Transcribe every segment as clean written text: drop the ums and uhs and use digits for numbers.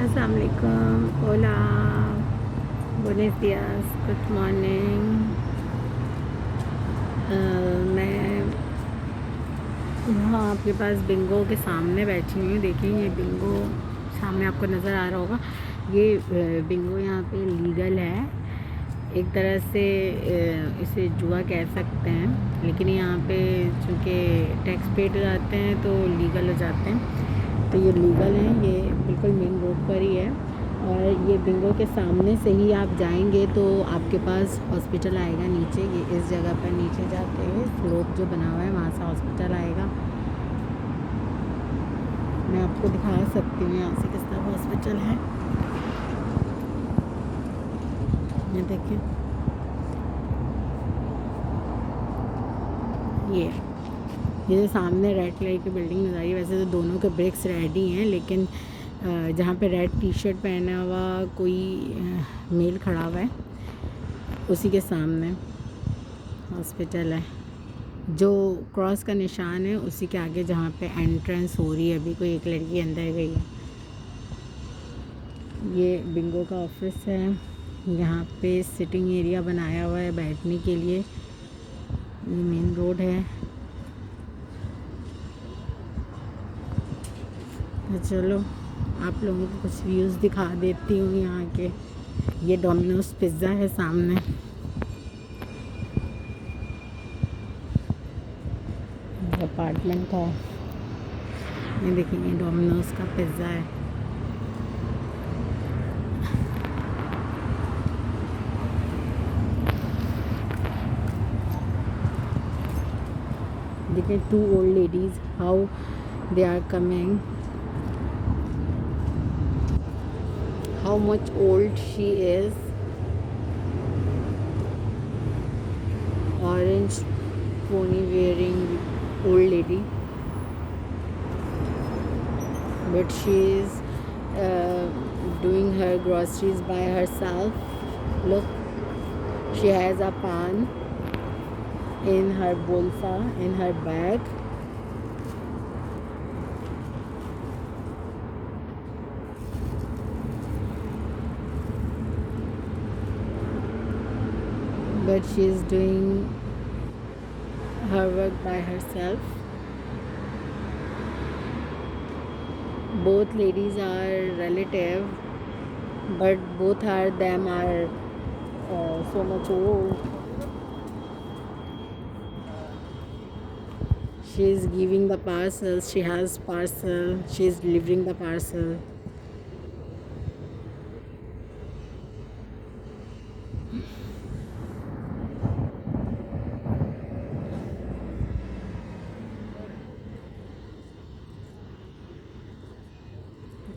Assalamualaikum, hola, buenos días, good morning. मैं यहाँ आपके पास बिंगो के सामने बैठी हुई हूँ। देखिए ये बिंगो सामने आपको नज़र आ रहा होगा। ये बिंगो यहाँ पे लीगल है, एक तरह से इसे जुआ कह सकते हैं, लेकिन यहाँ पे चूँकि टैक्स पेड जाते हैं तो लीगल हो जाते हैं। तो ये लीगल हैं, ये बिल्कुल मेन रोड पर ही है। और ये बिंगो के सामने से ही आप जाएंगे तो आपके पास हॉस्पिटल आएगा नीचे। ये इस जगह पर नीचे जाते हुए स्लोप जो बना हुआ है वहाँ से हॉस्पिटल आएगा। मैं आपको दिखा सकती हूँ यहाँ से किस तरह हॉस्पिटल है। ये देखिए, ये जो सामने रेड कलर की बिल्डिंग नजर आ रही है, वैसे तो दोनों के ब्रिक्स रेड ही हैं, लेकिन जहाँ पे रेड टी शर्ट पहना हुआ कोई मेल खड़ा हुआ है, उसी के सामने हॉस्पिटल है। जो क्रॉस का निशान है उसी के आगे जहाँ पे एंट्रेंस हो रही है, अभी कोई एक लड़की अंदर गई है। ये बिंगो का ऑफिस है, यहाँ पे सिटिंग एरिया बनाया हुआ है बैठने के लिए। ये मेन रोड है। तो चलो आप लोगों को कुछ व्यूज़ दिखा देती हूँ यहाँ के। ये डोमिनोज पिज़्ज़ा है सामने। अपार्टमेंट था। ये देखिए, ये डोमिनोज का पिज़्ज़ा है। देखिए, 2 old ladies, how they are coming, how much old she is. Orange pony wearing old lady, but she is doing her groceries by herself. Look, she has a pan in her bolsa, in her bag. But she is doing her work by herself. Both ladies are relative, but both are them are so much old. She is giving the parcels. She has parcel. She is delivering the parcel.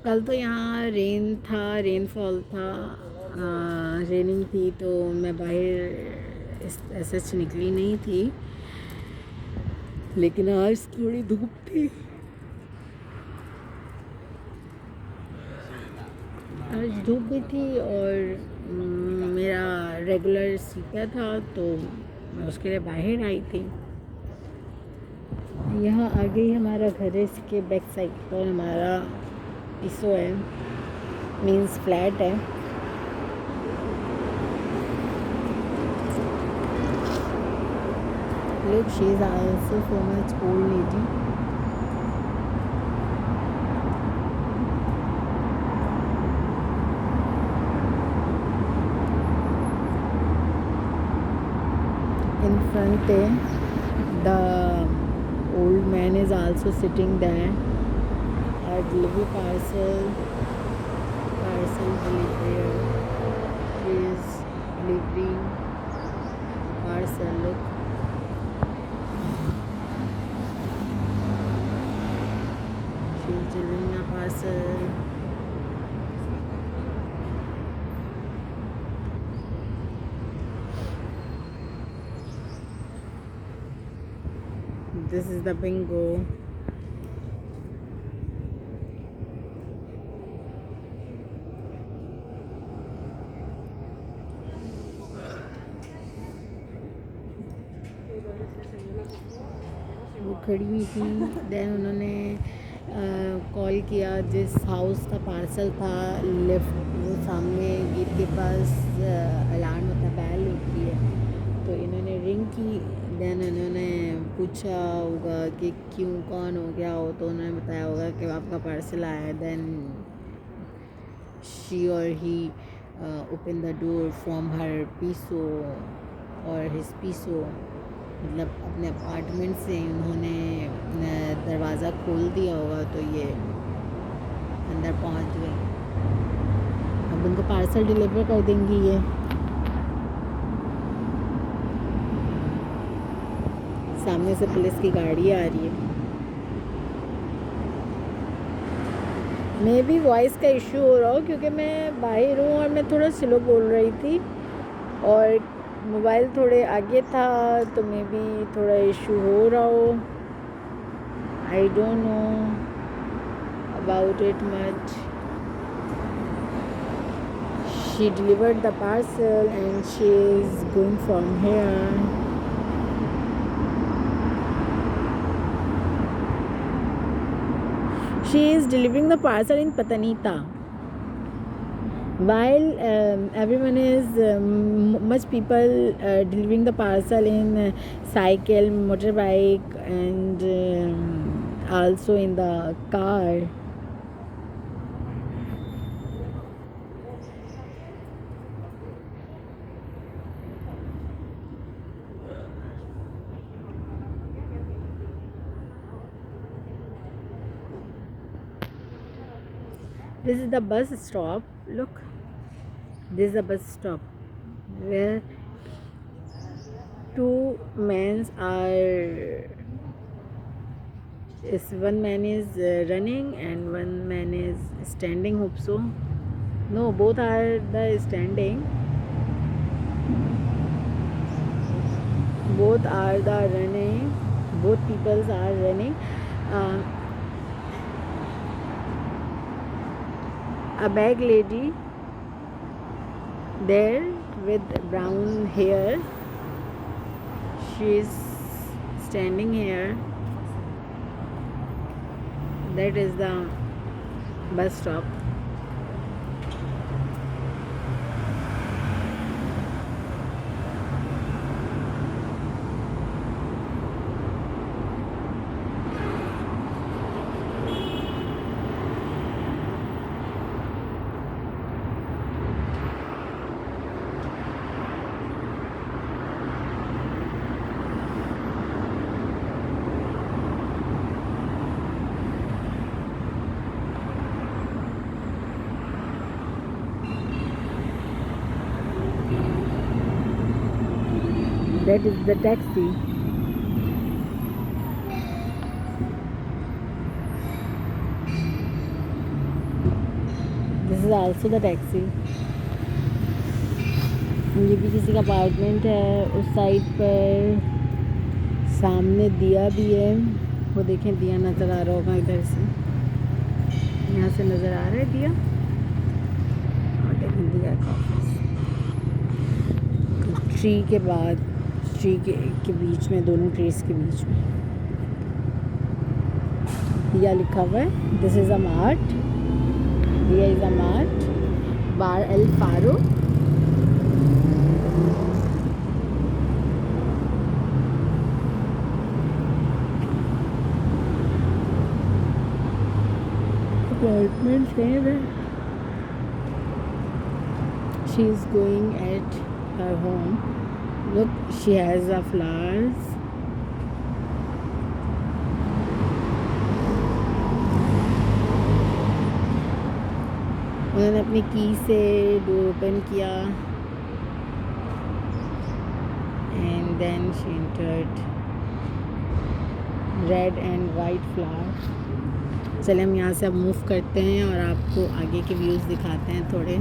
कल तो यहाँ rain था, rainfall था, raining थी, तो मैं बाहर ऐसे निकली नहीं थी। लेकिन आज थोड़ी धूप थी। आज धूप भी थी और मेरा रेगुलर सीखा था, तो मैं उसके लिए बाहर आई थी। यहाँ आगे ही हमारा घर है, इसके बैक साइड पर हमारा इसो है, मीन्स फ्लैट है। Look, she is also so much old lady. In front the old man is also sitting there. Our delivery parcel delivery. She is delivering parcel. Look. She is delivering a parcel. This is the bingo. वो खड़ी हुई थी, then उन्होंने call किया, जिस house का parcel था lift वो सामने गेट के पास अलार्म होता है, बैल होती है, तो इन्होंने रिंग की। देन इन्होंने पूछा होगा कि क्यों, कौन हो, क्या हो, तो उन्होंने बताया होगा कि आपका पार्सल आया है। Then she or he open the door from her पीसो और हिज पीसो, मतलब अपने अपार्टमेंट से उन्होंने दरवाज़ा खोल दिया होगा, तो ये अंदर पहुंच गए। अब उनको पार्सल डिलीवर कर देंगी। ये सामने से पुलिस की गाड़ी आ रही है। मे भी वॉइस का इशू हो रहा हो क्योंकि मैं बाहर हूँ और मैं थोड़ा स्लो बोल रही थी और मोबाइल थोड़े आगे था, तो मे बी थोड़ा इशू हो रहा हो। I don't know about it much. She delivered the parcel and she is going from here. She is delivering the parcel in Patanita. While everyone is much people delivering the parcel in cycle, motorbike, and also in the car. This is the bus stop. Look, this is the bus stop where two men are. One man is running and one man is standing. Hope so. No, both are the standing. Both are the running. Both peoples are running. A bag lady there with brown hair. She is standing here. That is the bus stop. That is the taxi. This is also the taxi. ये भी किसी का apartment है। उस side पर सामने दिया भी है, वो देखें दिया नज़र आ रहा होगा इधर से, यहाँ से नज़र आ रहा है दिया। और देखें दिया का ट्री के बाद, ट्री के बीच में, दोनों ट्रीज के बीच में दिया लिखा हुआ है। This is a mart, Dia is a mart, bar El Faro. Apartment there. She is going at her home. Look, she has the flowers. उन्होंने अपनी की से डोर ओपन किया and then she entered. Red and white flower. चले हम यहाँ से अब मूव करते हैं और आपको आगे के व्यूज़ दिखाते हैं थोड़े।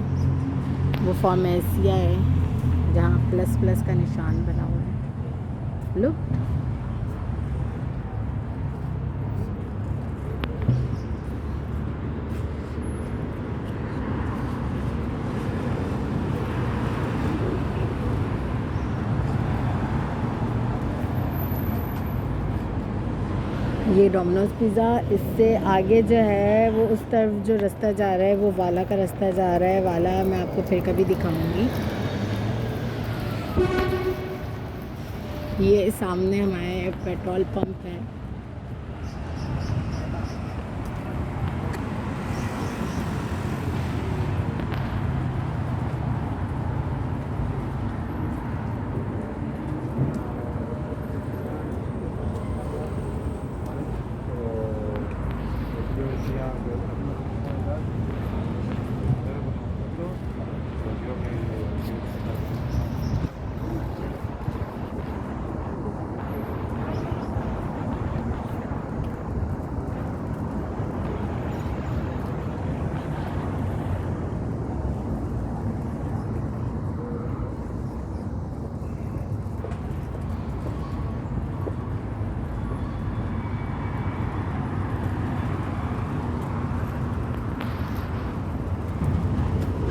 वो फार्मेसिया है जहाँ प्लस प्लस का निशान बना हुआ है। लुक, ये डोमिनोज पिज़्ज़ा। इससे आगे जो है वो उस तरफ जो रास्ता जा रहा है वो वाला का रास्ता जा रहा है। वाला मैं आपको फिर कभी दिखाऊंगी। ये सामने हमारे पेट्रोल पंप है।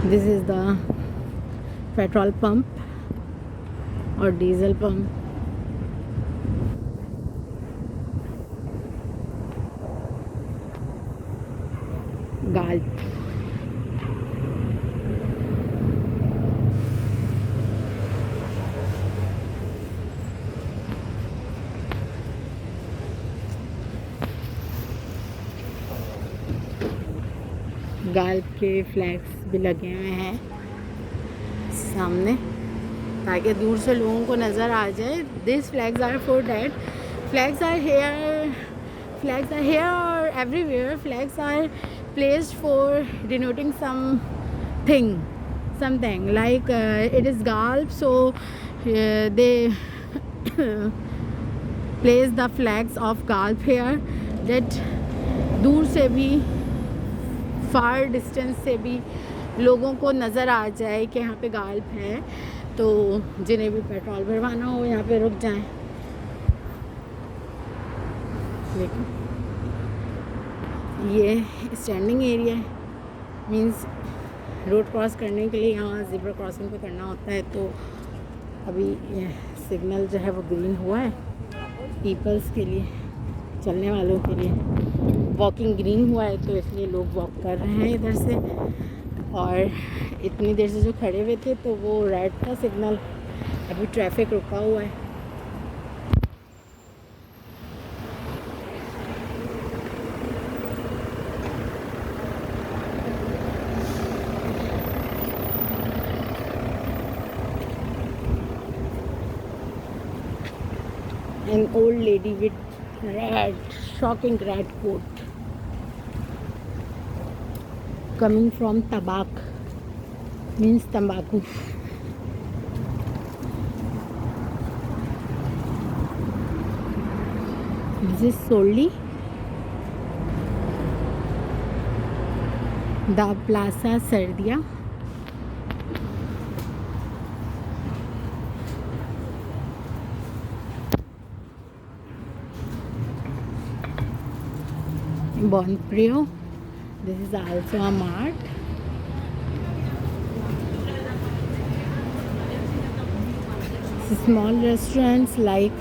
This is the petrol pump और डीजल पंप। गाल्प। गाल्प के फ्लैग्स भी लगे हुए हैं सामने, ताकि दूर से लोगों को नज़र आ जाए। This flags are for that. Flags are here or everywhere. Flags are placed for denoting something like it is Galp, so they place the flags of Galp here, that दूर से भी, फार डिस्टेंस से भी लोगों को नज़र आ जाए कि यहाँ पे गाल्प है, तो जिन्हें भी पेट्रोल भरवाना हो यहाँ पे रुक जाएं। देखो ये स्टैंडिंग एरिया है, मींस रोड क्रॉस करने के लिए यहाँ ज़ेब्रा क्रॉसिंग पे करना होता है। तो अभी सिग्नल जो है वो ग्रीन हुआ है पीपल्स के लिए, चलने वालों के लिए। वॉकिंग ग्रीन हुआ है तो इसलिए लोग वॉक कर रहे हैं इधर से। और इतनी देर से जो खड़े हुए थे तो वो रेड था सिग्नल, अभी ट्रैफिक रुका हुआ है। An old lady with shocking red coat coming from tabak, means tambaku. This is solely the Plaza Sardia. Bonpreo. This is also a mart. Small restaurants like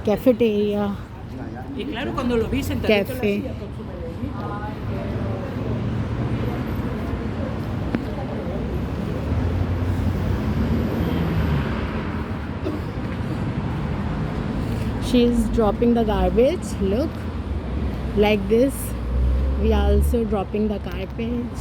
cafeteria, cafe. She is dropping the garbage. Look, like this. We are also dropping the garbage.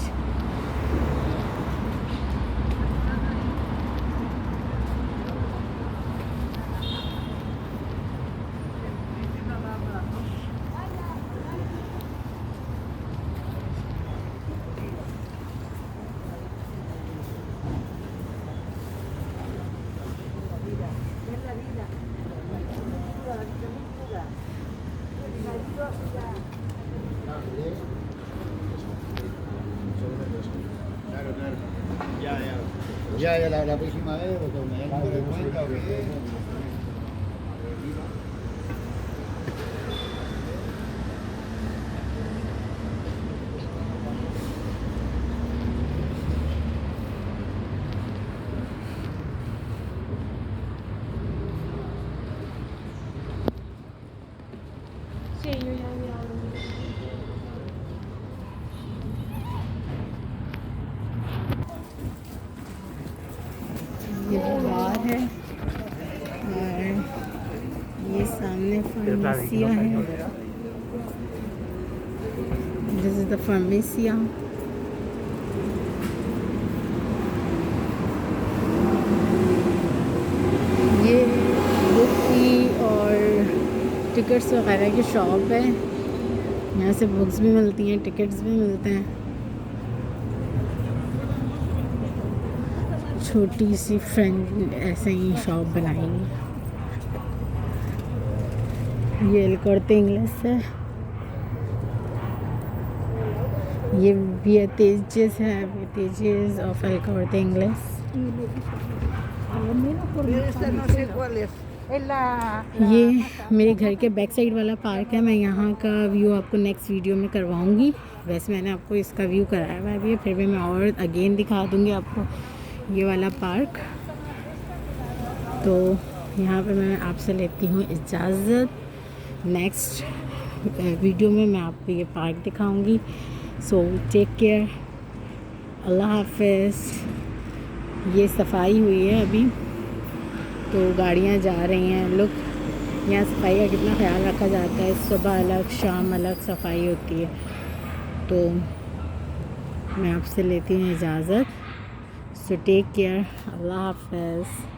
Ya, la próxima vez, porque me da número de cuenta o qué. बार है और ये सामने फार्मेसिया है। This is the फार्मेसिया। ये book की और टिकट्स वगैरह की शॉप है। यहाँ से बुक्स भी मिलती हैं, टिकट्स भी मिलते हैं। छोटी सी फ्रेंड ऐसे ही शॉप बनाई है। ये एल करते इंग्लिश है। ये भी तेजेस है, तेजेस ऑफ एल करते इंग्लिश। ये मेरे घर के बैक साइड वाला पार्क है। मैं यहाँ का व्यू आपको नेक्स्ट वीडियो में करवाऊँगी। वैसे मैंने आपको इसका व्यू कराया हुआ है अभी, फिर भी मैं और अगेन दिखा दूँगी आपको ये वाला पार्क। तो यहाँ पे मैं आपसे लेती हूँ इजाज़त। नेक्स्ट वीडियो में मैं आपको ये पार्क दिखाऊँगी। सो टेक केयर, अल्लाह हाफ़िज़। ये सफाई हुई है अभी, तो गाड़ियाँ जा रही हैं। लोग यहाँ सफाई का कितना ख्याल रखा जाता है, सुबह अलग शाम अलग सफाई होती है। तो मैं आपसे लेती हूँ इजाज़त। सो टेक केयर, अल्लाह हाफ़िज़।